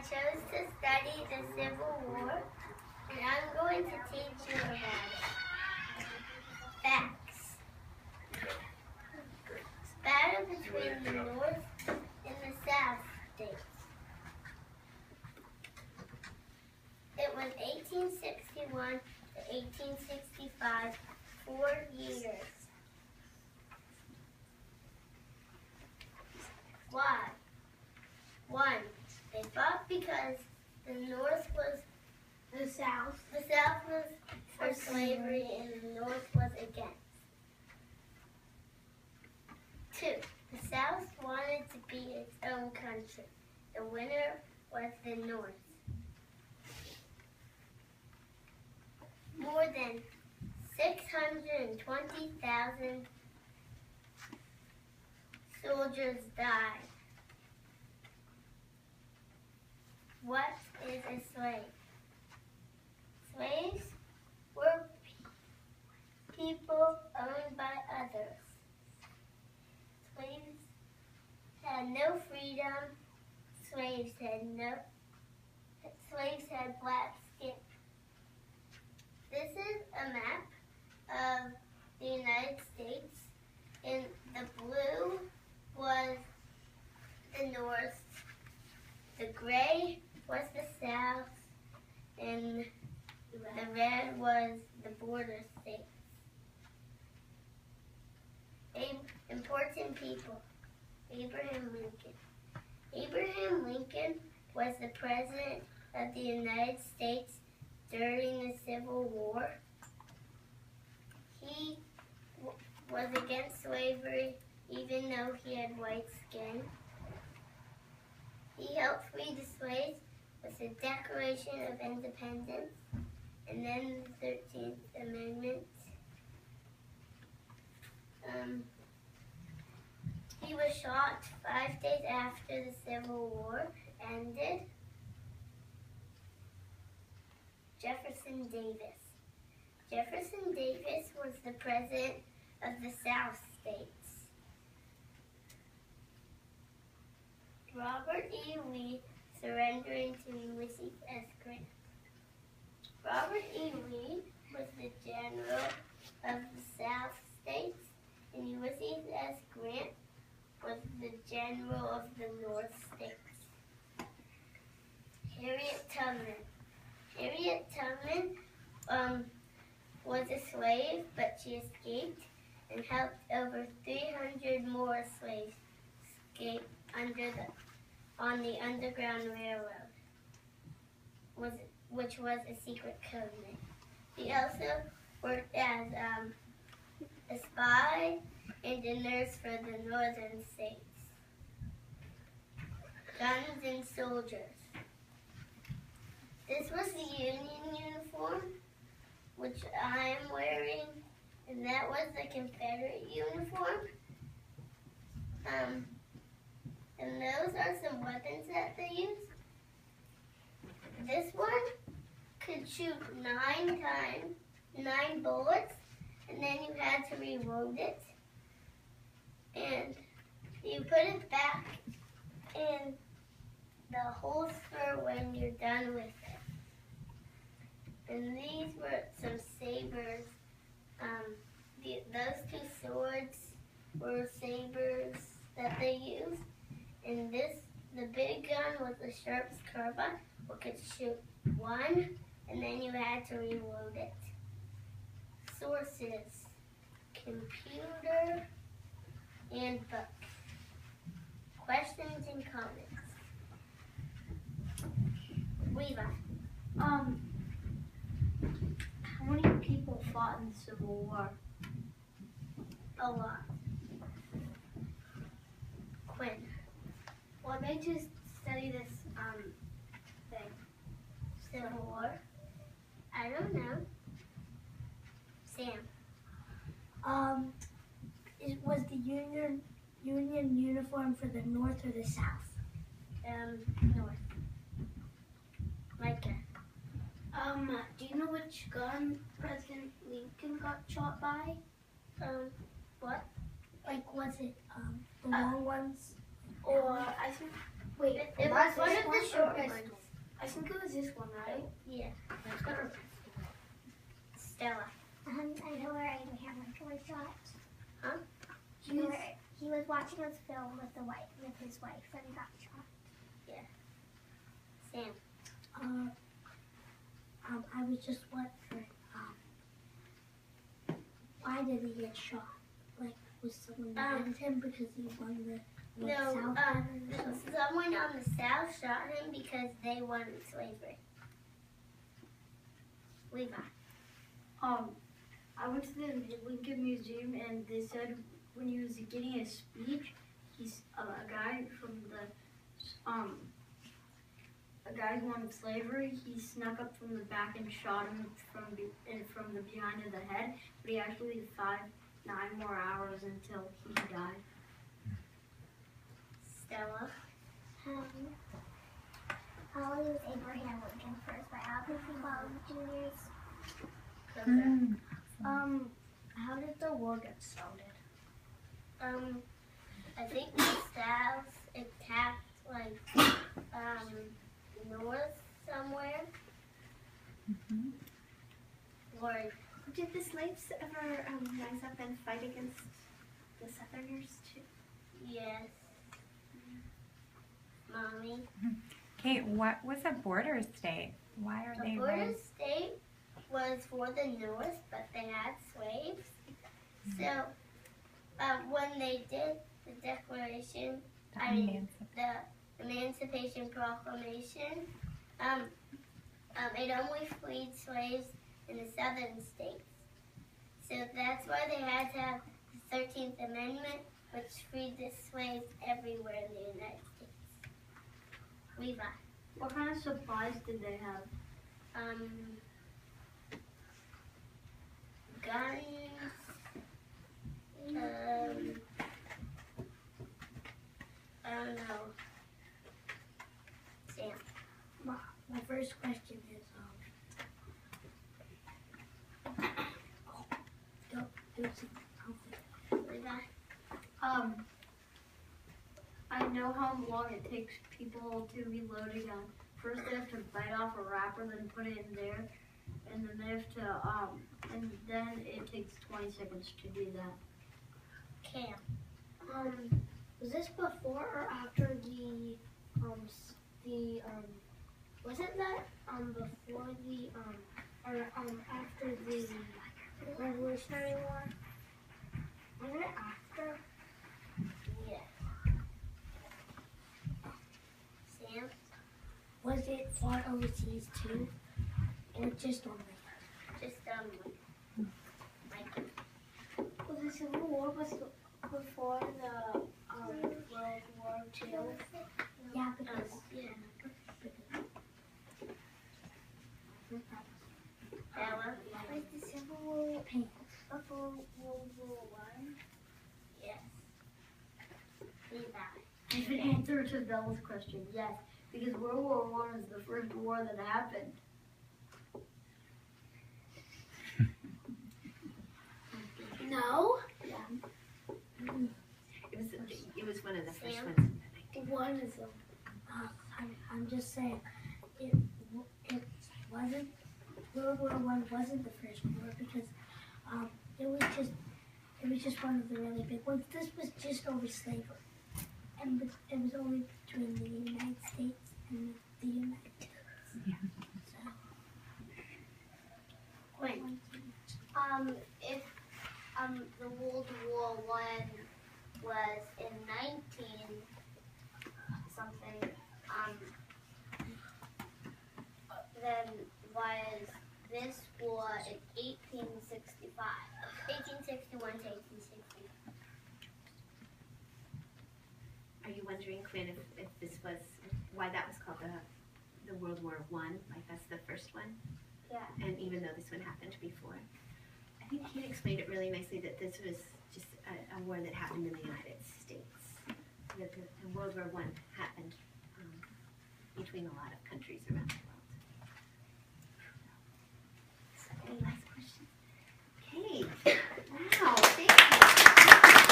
chose to study the Civil War, and I'm going to teach you about it. Facts. Battle between the North and the South states. It was 1861 to 1865, 4 years. Why? 1. They fought because the North was The South. the South was for slavery and the North was against. 2. The South wanted to be its own country. The winner was the North. More than 620,000 soldiers died. What is a slave? Slaves were people owned by others. Slaves had no freedom. Slaves had black skin. This is a map of the United States, and the blue was the North, the gray was the South, and the red was the border states. Important people. Abraham Lincoln. Abraham Lincoln was the President of the United States during the Civil War. He was against slavery even though he had white skin. He helped free the slaves with the Declaration of Independence and then the 13th Amendment. He was shot 5 days after the Civil War ended. Jefferson Davis. Jefferson Davis was the president of the South states. Robert E. Lee surrendering to Ulysses S. Grant. Robert E. Lee was the general of the South states, and Ulysses S. Grant was the general of the North states. Harriet Tubman. Harriet Tubman was a slave, but she escaped and helped over 300 more slaves escape on the Underground Railroad, which was a secret covenant. He also worked as a spy and a nurse for the northern states. Guns and soldiers. This was the Union uniform, which I am wearing, and that was the Confederate uniform. And those are some weapons that they used. This one could shoot 9 bullets, and then you had to reload it. And you put it back in the holster when you're done with it. And these were some sabers. Those 2 swords were sabers that they used. And the big gun was a Sharps carbine, which could shoot 1, and then you had to reload it. Sources: computer and book. Questions and comments. Levi. How many people fought in the Civil War? A lot. Quinn. What made you study this thing? Civil War. I don't know. Sam. Was the Union uniform for the North or the South? North. Micah. Do you know which gun President Lincoln got shot by? What? Like, was it the long ones? Or I think Wait, It was one of the short ones. I think it was this one, right? Yeah. Let's go. Stella. I know where Abraham Lincoln was shot. Huh? He was watching his film with his wife and got shot. Sam. I was just wondering, why did he get shot? Like, was someone mad at him because he won the No, South? someone on the South shot him because they won slavery. Levi. I went to the Lincoln Museum and they said when he was giving a speech, he's a guy who won slavery. He snuck up from the back and shot him from the behind of the head, but he actually lived 9 more hours until he died. Stella. How old was Abraham Lincoln for his biography while juniors? How did the war get started? I think the South attacked north somewhere. Or Did the slaves ever rise up and fight against the Southerners too? yes. Mommy. Kate, what was a border state? Why are The they border state was for the North, but they had slaves. So when they did the Declaration, the Emancipation Proclamation, it only freed slaves in the southern states. So that's why they had to have the 13th Amendment, which freed the slaves everywhere in the United States. Levi. What kind of supplies did they have? Guns. I don't know. Sam. My first question is, Levi. I know how long it takes people to reload a gun. First they have to bite off a wrapper, then put it in there, and then they have to, and then it takes 20 seconds to do that. Cam. Was this before or after wasn't that, before or after the Revolutionary War? Wasn't it after? Yeah. Sam. was it fought overseas too, or just on Just like Was the Civil War before the World War II? Yeah, because Bella. was the Civil War Before World War I? Yes. Levi. I should answer to Bella's question, yes, because World War I is the first war that happened. No. It was one of the first Sam? ones. One of them. I'm just saying, it wasn't, World War I wasn't the first war because it was just one of the really big ones. This was just over slavery, and it was only between the United States and the United States. Yeah. So, Wait. If the World War I was in 19 something, then was this war in 1865? 1861 to 1865. Are you wondering, Quinn, if this was why that was called the World War I? Like that's the first one? Yeah. And even though this one happened before, I think Kate explained it really nicely that this was just a war that happened in the United States. That the World War I happened between a lot of